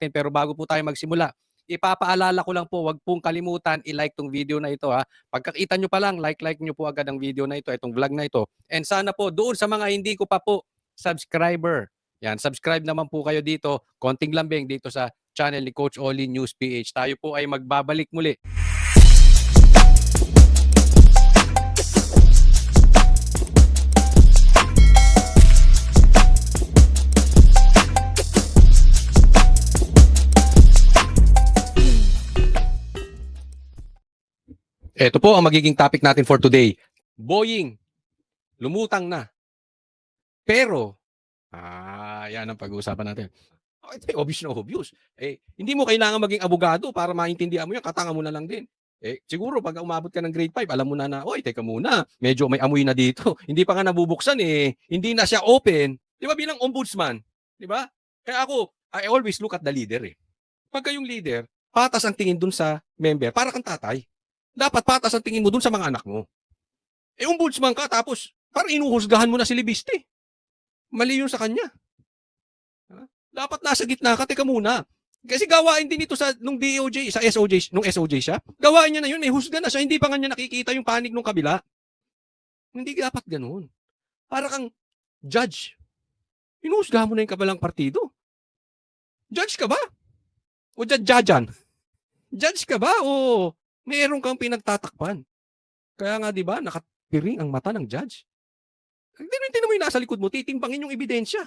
natin. Pero bago po tayo magsimula, ipapaalala ko lang po, wag pong kalimutan i-like tong video na ito ha. Pagkakita nyo pa lang, like nyo po agad ang video na ito, itong vlog na ito. And sana po, doon sa mga hindi ko pa po subscriber, yan, subscribe naman po kayo dito, konting lambing dito sa channel ni Coach Oli News PH. Tayo po ay magbabalik muli. Ito po ang magiging topic natin for today. Boying, lumutang na. Pero, yan ang pag-uusapan natin. Obvious na obvious. Hindi mo kailangan maging abogado para maintindihan mo yan. Katanga mo na lang din. Siguro pag umabot ka ng grade 5, alam mo na, oy, teka muna, medyo may amoy na dito. Hindi pa nga nabubuksan Hindi na siya open. Di ba bilang ombudsman? Di ba? Kaya ako, I always look at the leader Pagka yung leader, patas ang tingin dun sa member, para kang tatay. Dapat patas ang tingin mo dun sa mga anak mo. Ombudsman ka, tapos parang inuhusgahan mo na si Libiste. Mali yun sa kanya. Dapat nasa gitna ka, teka muna. Kasi gawain din ito nung DOJ, sa SOJ, nung SOJ siya. Gawain niya na yun, husga na siya, hindi pa nga niya nakikita yung panig nung kabila. Hindi dapat ganun. Para kang judge. Inuhusgahan mo na yung kabilang partido. Judge ka ba? O judge-judgean? Judge ka ba? O meron kang pinagtatakpan? Kaya nga, di ba, nakapiring ang mata ng judge. Hindi mo yung nasa likod mo, titimbangin yung ebidensya.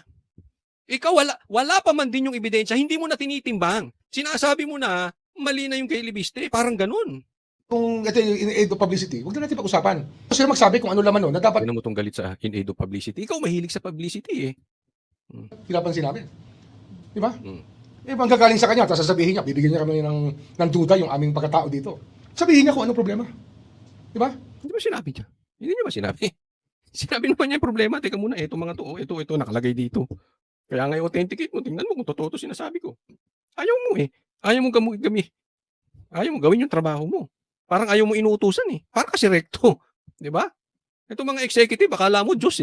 Ikaw, wala pa man din yung ebidensya, hindi mo na tinitimbang. Sinasabi mo na, mali na yung kay Libiste, parang ganun. Kung ito yung in aid of publicity, huwag na natin pag-usapan. Kasi magsabi kung ano laman na dapat... Hindi mo itong galit sa in aid of publicity. Ikaw mahilig sa publicity pinapansin namin. Di ba? Ang gagaling sa kanya, tapos sasabihin niya, bibigyan niya kami ng duda yung aming pagkatao dito. Sabihin niya kung ano problema. Di ba? Hindi ba sinabi niya? Hindi niya ba sinabi? Sinabi naman niya yung problema. Teka muna, ito mga to, ito nakalagay dito. Kaya nga i-authenticate mo, tingnan mo kung totoo to sinasabi ko. Ayaw mo Ayaw mo Ayaw mo gawin yung trabaho mo. Parang ayaw mo inuutusan Parang kasi recto. Di ba? Ito mga executive, akala mo Diyos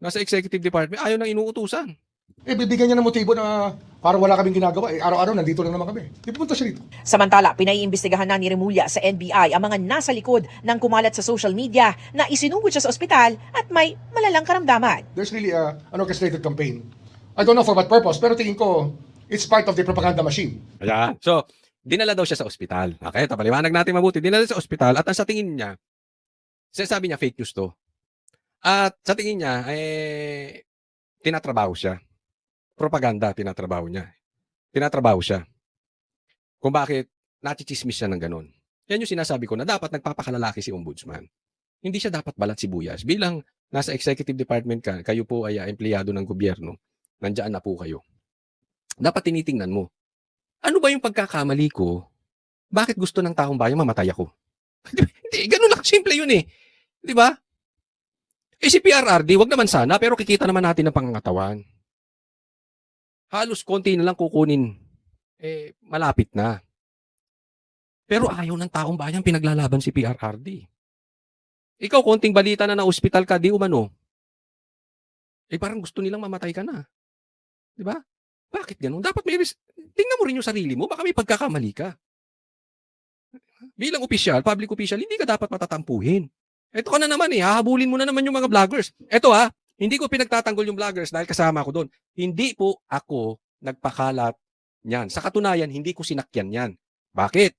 Nasa executive department, ayaw nang inuutusan. Bibigyan niya ng motibo na parang wala kaming ginagawa. Araw-araw nandito lang naman kami. Ipupunta siya dito. Samantala, pinaiimbestigahan na ni Remulla sa NBI ang mga nasa likod ng kumalat sa social media na isinugod siya sa ospital at may malalang karamdaman. There's really an orchestrated campaign. I don't know for what purpose, pero tingin ko, it's part of the propaganda machine. Ayan. So, dinala daw siya sa ospital. Okay, ito, paliwanag natin mabuti. Dinala sa ospital at ang sa tingin niya, sinasabi niya fake news to. At sa tingin niya, tinatrabaho siya. Propaganda, tinatrabaho niya. Tinatrabaho siya. Kung bakit nachichismis siya ng ganun. Yan yung sinasabi ko na dapat nagpapakalalaki si ombudsman. Hindi siya dapat balat sibuyas. Bilang nasa executive department ka, kayo po ay empleyado ng gobyerno, nandiyan na po kayo. Dapat tinitingnan mo. Ano ba yung pagkakamali ko? Bakit gusto ng taong bayan mamatay ako? Hindi, ganun lang. Simple yun Di ba? Si PRRD, wag naman sana, pero kikita naman natin ang pangangatawan. Halos konti na lang kukunin. Malapit na. Pero ayaw ng taong bayan pinaglalaban si PRRD. Ikaw, konting balita na na-hospital ka, di umano. Parang gusto nilang mamatay ka na. Di ba? Bakit ganun? Dapat tingnan mo rin yung sarili mo. Baka may pagkakamali ka. Bilang opisyal, public official, hindi ka dapat matatampuhin. Ito ka na naman hahabulin mo na naman yung mga vloggers. Ito hindi ko pinagtatanggol yung vloggers dahil kasama ako doon. Hindi po ako nagpakalat niyan. Sa katunayan, hindi ko sinakyan yan. Bakit?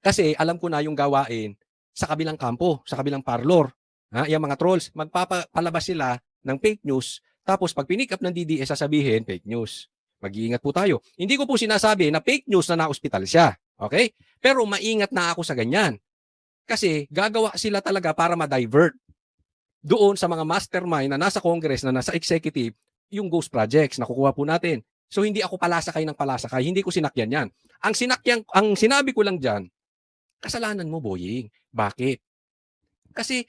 Kasi alam ko na yung gawain sa kabilang kampo, sa kabilang parlor. Yung mga trolls, magpapalabas sila ng fake news. Tapos pag pinick up ng DDS, sasabihin, fake news. Mag-iingat po tayo. Hindi ko po sinasabi na fake news na na-hospital siya. Okay? Pero maingat na ako sa ganyan. Kasi gagawa sila talaga para ma-divert doon sa mga mastermind na nasa Congress, na nasa executive, yung ghost projects na kukuha po natin. So hindi ako palasakay ng palasakay, hindi ko sinakyan yan. Ang sinabi ko lang dyan, kasalanan mo, Boying. Bakit? Kasi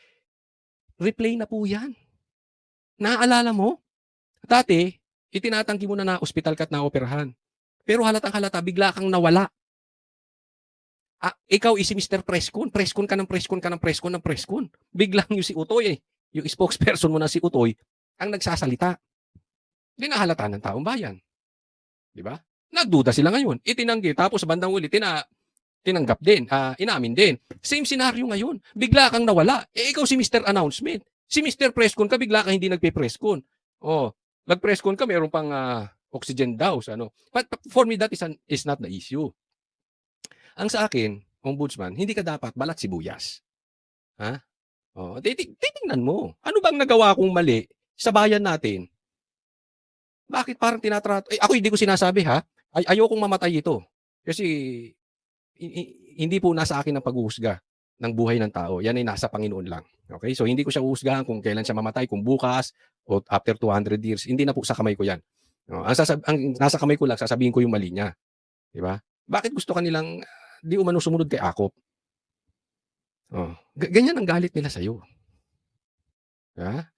replay na po yan. Naaalala mo? Dati, itinatanggi mo na ospital ka at na-operahan. Pero halatang halata, bigla kang nawala. Ikaw si Mr. Preskon. Preskon ka ng preskon ka ng preskon ng preskon. Biglang yung si Utoy yung spokesperson mo na si Utoy, ang nagsasalita. Hindi nahalata ng taong bayan. Di ba? Nagduda sila ngayon. Itinanggi. Tapos sa bandang uli, tinanggap din. Inamin din. Same scenario ngayon. Bigla kang nawala. Ikaw si Mr. Announcement. Si Mr. Presscon ka, bigla kang hindi nagpe-presscon. Oh, nag-presscon ka, meron pang oxygen daw. Ano. But for me, that is not the issue. Ang sa akin, Ombudsman, hindi ka dapat balat sibuyas. Ha? Oh, titingnan mo. Ano bang nagawa kong mali sa bayan natin? Bakit parang tinatrato? Ako hindi ko sinasabi ha. Ayokong mamatay ito. Kasi hindi po nasa akin ang paghuhusga ng buhay ng tao. Yan ay nasa Panginoon lang. Okay? So hindi ko siya uhusgahan kung kailan siya mamatay, kung bukas o after 200 years. Hindi na po sa kamay ko yan. Ang nasa kamay ko lang, sasabihin ko yung mali niya. Di ba? Bakit gusto kanilang di umano sumunod kay Akop? Ganyan ang galit nila sa'yo. Ha?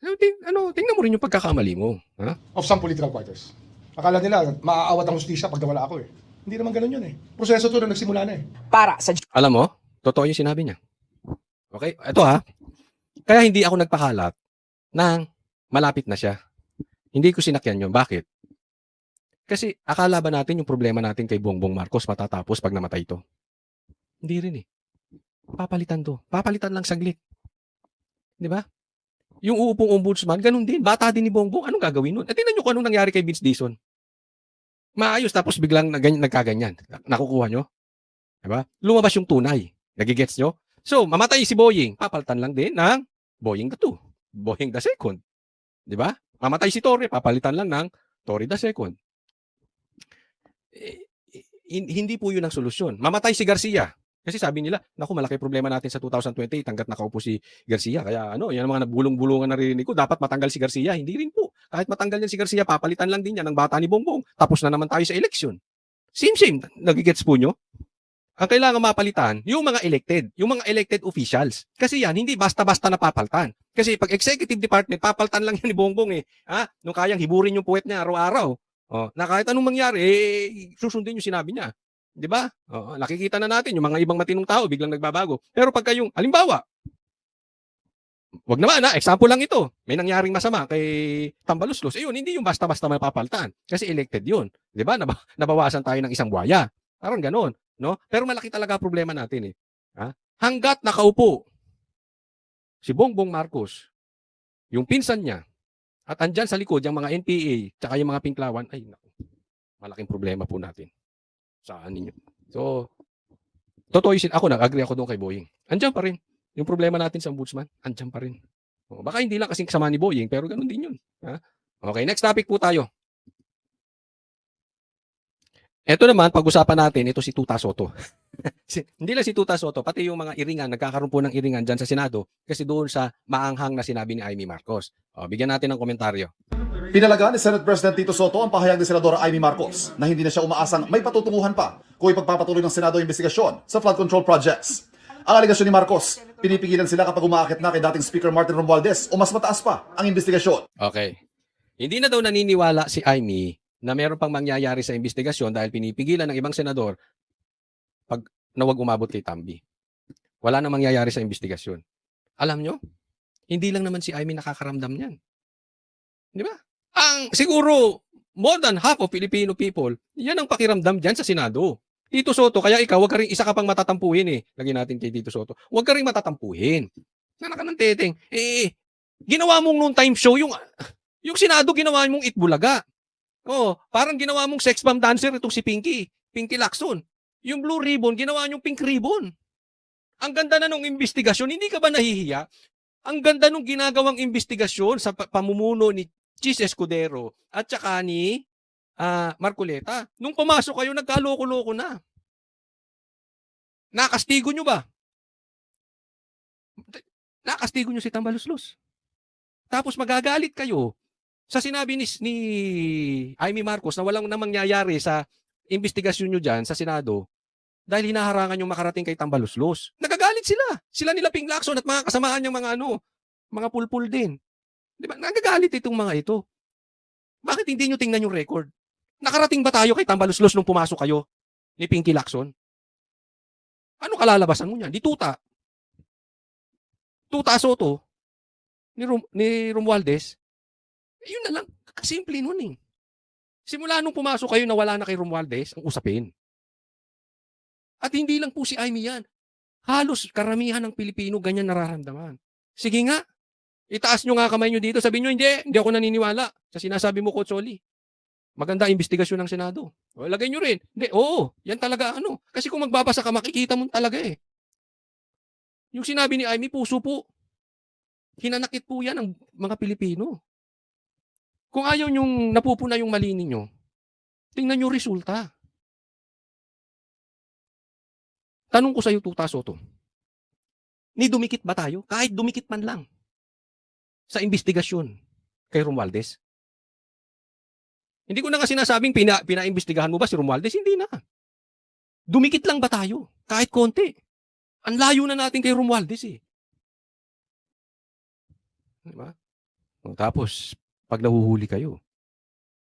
Tingnan mo rin yung pagkakamali mo. Ha? Of some political parties. Akala nila, maaawat ang hustisya pag nawala ako eh. Hindi naman ganun yun eh. Proseso to na nagsimula na eh. Para sa Alam mo, totoo yung sinabi niya. Okay? Ito ha. Kaya hindi ako nagpakalat nang malapit na siya. Hindi ko sinakyan yun. Bakit? Kasi akala ba natin yung problema natin kay Bongbong Marcos matatapos pag namatay ito? Hindi rin eh. Papalitan to. Papalitan lang saglit. Di ba? Yung uupong ombudsman, ganun din. Bata din ni Bongbong. Anong gagawin nun? At tingnan nyo kung anong nangyari kay Vince Dizon. Maayos tapos biglang nagkaganyan. Nakukuha nyo? Diba? Lumabas yung tunay. Nagigets nyo? So, mamatay si Boying. Papalitan lang din ng Boying the 2. Boying the 2. Diba? Mamatay si Torre. Papalitan lang ng Torre the 2. Hindi po yun ang solusyon. Mamatay si Garcia. Kasi sabi nila, naku, malaki problema natin sa 2028 hanggat nakaupo si Garcia. Kaya yan ang mga nabulong-bulungan na narinig ko. Dapat matanggal si Garcia. Hindi rin po. Kahit matanggal yan si Garcia, papalitan lang din yan ng bata ni Bongbong. Tapos na naman tayo sa eleksyon. Same. Nagigets po nyo? Ang kailangan mapalitan, yung mga elected officials. Kasi yan, hindi basta-basta napapalitan. Kasi pag executive department, papalitan lang yan ni Bongbong eh. Nung kayang hiburin yung puwet niya araw-araw. Na kahit anong mangyari, susundin yung sinabi niya. 'Di ba? Nakikita na natin yung mga ibang matinong tao biglang nagbabago. Pero pagka yung halimbawa, wag naman example lang ito. May nangyaring masama kay Tambaluslos. Ayun, hindi yung basta-basta mapapalitan kasi elected 'yun. 'Di ba? Nabawasan tayo ng isang buwaya. Parang ganoon, no? Pero malaki talaga problema natin eh. Hangga't nakaupo si Bongbong Marcos, yung pinsan niya, at andyan sa likod yung mga NPA, tsaka yung mga pinklawan, ay naku, malaking problema po natin. Saan ninyo? So, totoo yun. Nag-agree ako doon kay Boying. Andyan pa rin. Yung problema natin sa ombudsman, andyan pa rin. Baka hindi lang kasing kasama ni Boying, pero ganun din yun. Okay, next topic po tayo. Ito naman, pag-usapan natin, ito si Tuta Soto. Hindi lang si Tuta Soto, pati yung mga iringan, nagkakaroon po ng iringan dyan sa Senado kasi doon sa maanghang na sinabi ni Amy Marcos. Bigyan natin ng komentaryo. Pinalagaan ni Senate President Tito Soto ang pahayag ni Senadora Amy Marcos na hindi na siya umaasang may patutunguhan pa kung ipagpapatuloy ng Senado ang investigasyon sa flood control projects. Ang aligasyon ni Marcos, pinipigilan sila kapag umaakit na kay dating Speaker Martin Romualdez o mas mataas pa ang investigasyon. Okay. Hindi na daw naniniwala si Amy na meron pang mangyayari sa investigasyon dahil pinipigilan ng ibang senador pag nawag umabot kay Tambi. Wala na mangyayari sa investigasyon. Alam nyo, hindi lang naman si Amy nakakaramdam niyan. Di ba? Siguro, more than half of Filipino people, yan ang pakiramdam dyan sa Senado. Tito Soto, kaya ikaw, isa ka pang matatampuhin eh. Lagyan natin kay Tito Soto. Huwag ka rin matatampuhin. Nanak ka ng teteng. Ginawa mong noon time show, yung Senado ginawa mong itbulaga. Parang ginawa mong sex bomb dancer itong si Pinky Lacson. Yung blue ribbon, ginawa niyong pink ribbon. Ang ganda na nung investigasyon, hindi ka ba nahihiya? Ang ganda nung ginagawang investigasyon sa pamumuno ni Chis Escudero at saka ni Marcoleta. Nung pumasok kayo, nagkaloko-loko na. Nakastigo nyo ba? Nakastigo nyo si Tambaluslos. Tapos magagalit kayo sa sinabi ni Amy Marcos na walang namang nangyayari sa investigasyon nyo dyan sa Senado dahil hinaharangan yung makarating kay Tambaluslos. Nagagalit sila. Sila nila Ping Lacson at mga kasamaan yung mga pulpul din. Di ba? Nagagalit itong mga ito. Bakit hindi nyo tingnan yung record? Nakarating ba tayo kay Tambaluslos nung pumasok kayo ni Pinky Lacson? Ano kalalabasan mo niyan? Di tuta. Tuta Soto ni Romualdez. Yun na lang. Kasimple nun eh. Simula nung pumasok kayo na wala na kay Romualdez, ang usapin. At hindi lang po si Amy yan. Halos karamihan ng Pilipino ganyan nararamdaman. Sige nga, itaas nyo nga kamay nyo dito. Sabihin nyo, hindi ako naniniwala sa sinasabi mo, Coach Oli. Maganda investigasyon ng Senado. O, lagay nyo rin. Hindi, oo, yan talaga ano. Kasi kung magbabasa ka, makikita mo talaga eh. Yung sinabi ni Amy, puso po. Hinanakit po yan ng mga Pilipino. Kung ayaw nyong napupuna yung mali ninyo, tingnan nyo resulta. Tanong ko sa iyo, Tuta Soto, ni dumikit ba tayo? Kahit dumikit man lang sa investigasyon kay Romualdez? Hindi ko na nga sinasabing pinaimbestigahan mo ba si Romualdez? Hindi na. Dumikit lang ba tayo? Kahit konti. Ang layo na natin kay Romualdez eh. Diba? Tapos, pag nahuhuli kayo,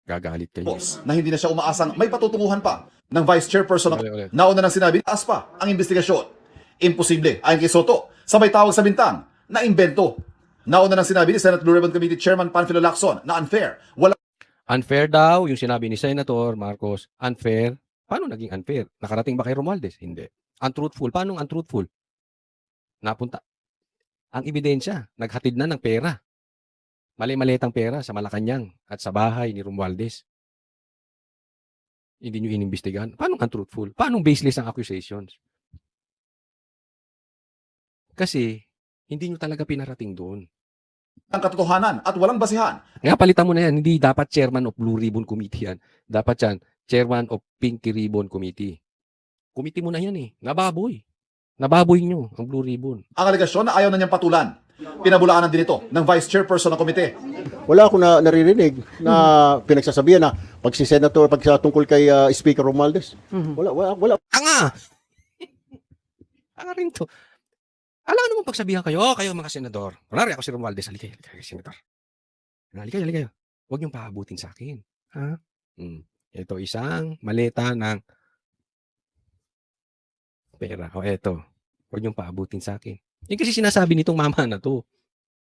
gagalit kayo. Na hindi na siya umaasang may patutunguhan pa ng Vice Chairperson Ulit. nauna nang sinabi, taas pa ang investigasyon. Imposible, ayon kay Soto, sabay tawag sa bintang na imbento. Nauna nang sinabi ni Senate Blue Ribbon Committee Chairman Panfilo Lacson na unfair. Unfair daw, yung sinabi ni Senator Marcos, unfair. Paano naging unfair? Nakarating ba kay Romualdez? Hindi. Untruthful. Paano untruthful? Napunta. Ang ebidensya, naghatid na ng pera. Mali-malitang pera sa Malacanang at sa bahay ni Romualdez. Hindi nyo inimbestigahan. Paano untruthful? Paano baseless ang accusations? Kasi, hindi nyo talaga pinarating doon. Ang katotohanan at walang basihan. Nga palitan mo na yan, hindi dapat chairman of Blue Ribbon Committee yan. Dapat yan, chairman of Pinky Ribbon Committee. Committee mo na yan eh. Nababoy. Nababoy nyo ang Blue Ribbon. Ang alegasyon na ayaw na niyang patulan. Pinabulaanan din ito ng Vice Chairperson ng komite. Wala akong naririnig na pinagsasabihan na pag si Senator, pag tungkol kay Speaker Romualdez. Wala. Anga! Anga rin to. Alam naman pagsabihan kayo, kayo mga senador. Kunwari ako si Romualdez, halika senador. Halika. Huwag niyong pahabutin sa akin. Ha? Ito isang maleta ng pera. O eto, huwag niyong paabutin sa akin. Yung kasi sinasabi nitong mama na to.